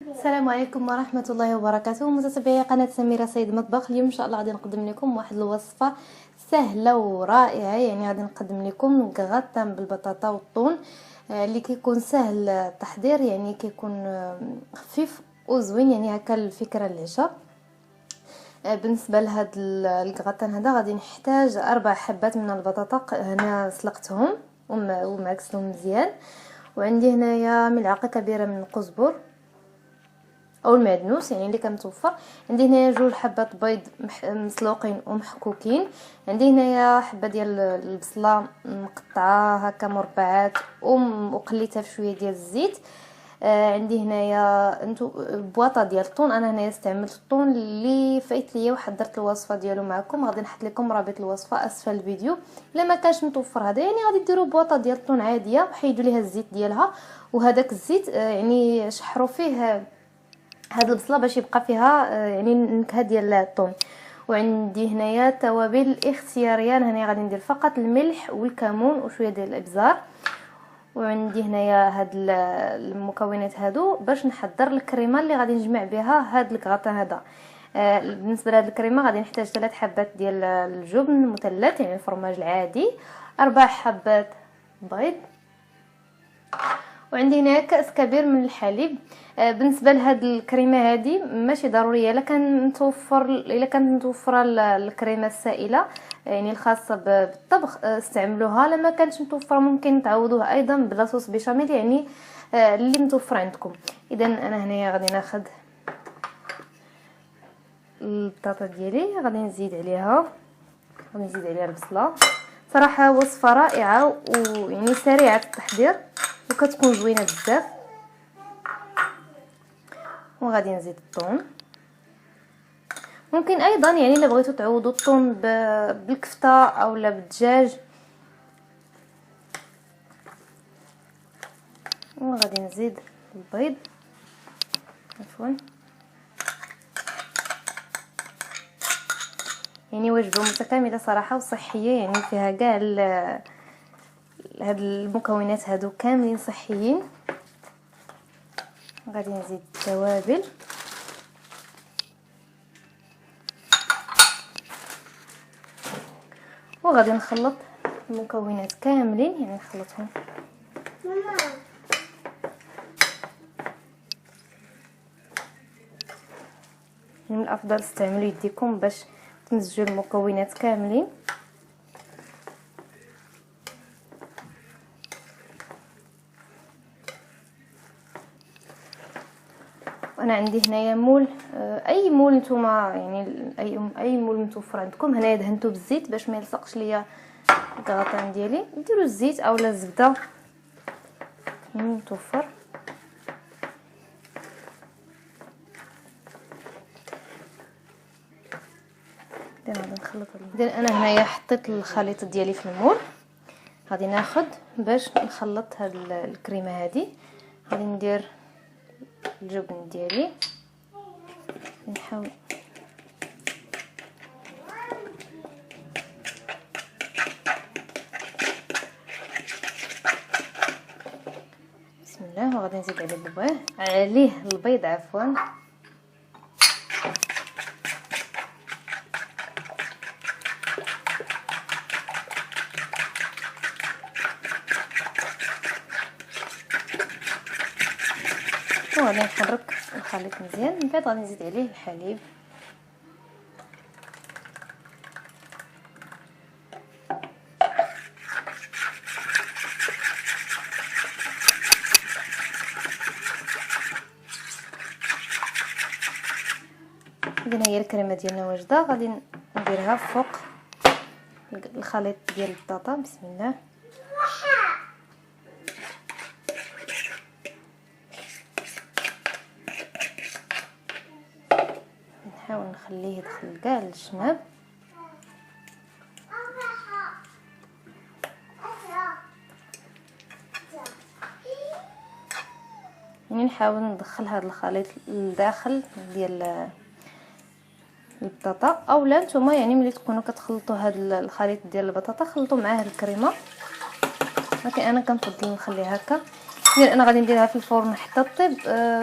السلام عليكم ورحمه الله وبركاته. متابعي قناه سميره سيد مطبخ، اليوم ان شاء الله غادي نقدم لكم واحد الوصفه سهله ورائعه. يعني غادي نقدم لكم غراتان بالبطاطا والطون اللي كيكون سهل التحضير، يعني كيكون خفيف وزوين، يعني هكا الفكره العشاء. بالنسبه لهاد الكغاتان هذا غادي نحتاج 4 حبات من البطاطا، هنا سلقتهم ومعكسلهم مزيان. وعندي هنايا ملعقه كبيره من القزبر او المعدنوس، يعني اللي كمتوفر. عندي هنايا 2 حبات بيض مسلوقين ومحكوكين. عندي هنايا حبه ديال البصله مقطعه هكا مربعات وقليتها في شويه ديال الزيت. عندي هنايا بواطه ديال الطون. انا هنايا استعملت الطون اللي فايت ليا وحضرت الوصفه ديالو معكم. غادي نحط لكم رابط الوصفه اسفل الفيديو. الا ما كانش متوفر هذا، يعني غادي ديروا بواطه ديال الطون عاديه وحيدوا ليها الزيت ديالها، وهذاك الزيت يعني شحروا فيه هاد البصله باش يبقى فيها يعني النكهه ديال الثوم. وعندي هنايا توابل اختياريه، هنا غادي ندير فقط الملح والكمون وشويه ديال الابزار. وعندي هنايا هاد المكونات هادو باش نحضر الكريمه اللي غادي نجمع بها هاد الكغطا هذا. بالنسبه لهاد الكريمه غادي نحتاج 3 حبات ديال الجبن المثلث، يعني الفرماج العادي، 4 حبات بيض، وعندي هنا كاس كبير من الحليب. بالنسبه لهاد الكريمه هذه ماشي ضروريه الا كانت متوفره الكريمه السائله، يعني الخاصه بالطبخ، استعملوها. لما كانتش متوفره ممكن تعوضوها ايضا بلاصوص بيشاميل، يعني اللي متوفر عندكم. اذا انا هنايا غادي ناخذ البطاطا ديالي، غادي نزيد عليها البصله. صراحه وصفه رائعه ويعني سريعه التحضير وكتكون زوينه بزاف. وغادي نزيد الثوم. ممكن ايضا يعني الا بغيتو تعوضوا الثوم بالكفته اولا بالدجاج. وغادي نزيد البيض، عفوا. يعني وجبه متكامله صراحه وصحيه، يعني فيها كاع هاد المكونات هادو كاملين صحيين. غادي نزيد التوابل، وغادي نخلط المكونات كاملين، يعني نخلطهم. من الافضل استعملوا يديكم باش تمزجوا المكونات كاملين. وانا عندي هنايا مول، اي مول نتوما، يعني اي مول متوفر عندكم. هنايا دهنته بالزيت باش ما يلصقش ليا الكغطان ديالي. ديروا الزيت اولا الزبده متوفر. غادي نخلط. اذا انا هنايا حطيت الخليط ديالي في المول. غادي ناخذ باش نخلط هاد الكريمه هذه. غادي ندير الجبن ديالي، نحاول بسم الله. وغادي نزيد عليه البيض عفوا. وغادي نحرك الخليط مزيان. من بعد غادي نزيد عليه الحليب، اذا هي الكريمه ديالنا واجده. غادي نديرها فوق الخليط ديال البطاطا. بسم الله. نحاول نخليه يدخل كاع الجناب. يعني نحاول ندخل هذا الخليط لداخل ديال البطاطا، اولا نتوما يعني ملي تكونوا كتخلطوا هذا الخليط ديال البطاطا خلطوا معاه الكريمه، ولكن انا كنفضل نخليه هكا. اذا انا غادي نديرها في الفرن حتى طيب.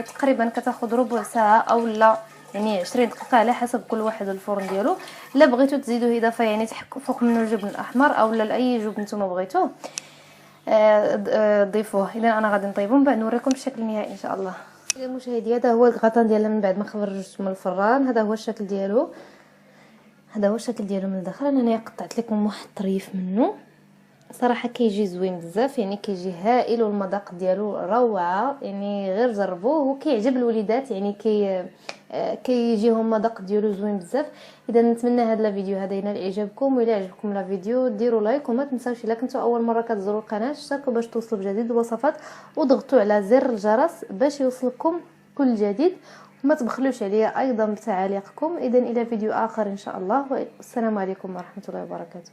تقريبا كتاخذ ربع ساعه او لا يعني 20 دقيقه على حسب كل واحد الفرن ديالو. الا بغيتو تزيدوا اضافه يعني تحكوا فوق منه الجبن الاحمر او لا اي جبن نتوما بغيتوه ضيفوه. اذا انا غادي نطيبو من بعد نوريكم الشكل النهائي ان شاء الله. اذا مشاهدي هذا هو الغطان ديالنا من بعد ما خرجت من الفران. هذا هو الشكل ديالو، هذا هو الشكل ديالو من الداخل. انا هنايا قطعت لكم واحد الطريف منه، صراحه كيجي زوين بزاف يعني كيجي هائل والمذاق ديالو روعه يعني غير جربوه وكيعجب الوليدات يعني كيجيهم مذاق ديالو زوين بزاف. اذا نتمنى هذا الفيديو هذا ينال اعجابكم، وإلا عجبكم الفيديو ديروا لايك وما تنساوش الا كنتوا اول مره كتزوروا القناه اشتركوا باش توصلوا بجديد الوصفات وضغطوا على زر الجرس باش يوصلكم كل جديد، وما تبخلوش عليا ايضا بتعاليقكم. اذا الى فيديو اخر ان شاء الله، والسلام عليكم ورحمه الله وبركاته.